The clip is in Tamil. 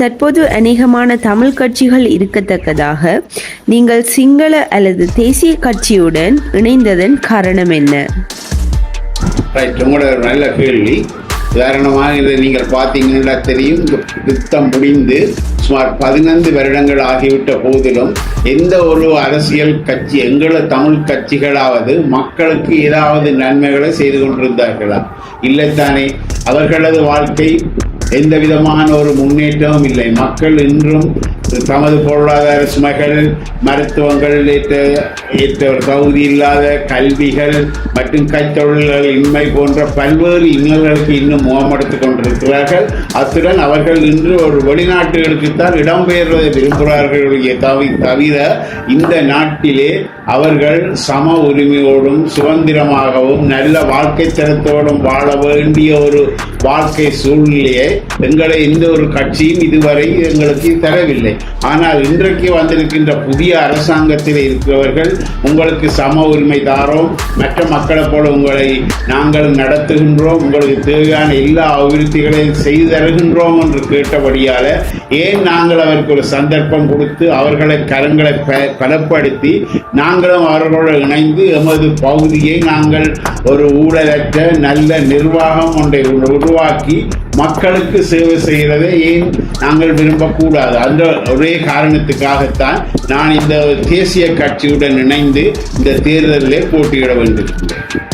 தற்போது அநேகமான தமிழ் கட்சிகள் இருக்கத்தக்கதாக நீங்கள் சிங்கள அல்லது தேசிய கட்சியுடன் இணைந்ததன் காரணம் என்ன? உங்களோட நல்ல கேள்வி. உதாரணமாக இதை நீங்கள் பார்த்தீங்கன்னா தெரியும், யுத்தம் முடிந்து சுமார் 15 வருடங்கள் ஆகிவிட்ட போதிலும் எந்த ஒரு அரசியல் கட்சி, எங்கள தமிழ் கட்சிகளாவது மக்களுக்கு ஏதாவது நன்மைகளை செய்து கொண்டிருந்தார்களா? இல்லைத்தானே. அவர்களது வாழ்க்கை எந்த விதமான ஒரு முன்னேற்றமும் இல்லை. மக்கள் இன்றும் தமது பொருளாதார சுமைகள், மருத்துவங்கள் ஏற்ற தகுதி இல்லாத கல்விகள் மற்றும் கைத்தொழில்கள் இன்மை போன்ற பல்வேறு இன்னல்களுக்கு இன்னும் முகமெடுத்துக் கொண்டிருக்கிறார்கள். அத்துடன் அவர்கள் இன்று ஒரு வெளிநாட்டுகளுக்குத்தான் இடம்பெயர்வதை விரும்புகிறார்கள் தவிர இந்த நாட்டிலே அவர்கள் சம உரிமையோடும் சுதந்திரமாகவும் நல்ல வாழ்க்கை தரத்தோடும் வாழ வேண்டிய ஒரு வாழ்க்கை சூழ்நிலையை எங்களை எந்த ஒரு கட்சியும் இதுவரை எங்களுக்கு தரவில்லை. ஆனால் இன்றைக்கு வந்திருக்கின்ற புதிய அரசாங்கத்தில் இருக்கிறவர்கள் உங்களுக்கு சம உரிமை தாரோம், மற்ற மக்களை போல உங்களை நாங்கள் நடத்துகின்றோம், உங்களுக்கு தேவையான எல்லா அபிவிருத்திகளையும் செய்து தருகின்றோம் என்று கேட்டபடியால் ஏன் நாங்கள் அவருக்கு ஒரு சந்தர்ப்பம் கொடுத்து அவர்களை கரங்களை பலப்படுத்தி நாங்களும் அவர்களோடு இணைந்து எமது பகுதியை நாங்கள் ஒரு ஊழலற்ற நல்ல நிர்வாகம் ஒன்றை உருவாக்கி மக்களுக்கு சேவை செய்கிறதை ஏன் நாங்கள் விரும்பக்கூடாது? அந்த ஒரே காரணத்துக்காகத்தான் நான் இந்த தேசிய கட்சியுடன் இணைந்து இந்த தேர்தலிலே போட்டியிட வேண்டியிருக்கிறேன்.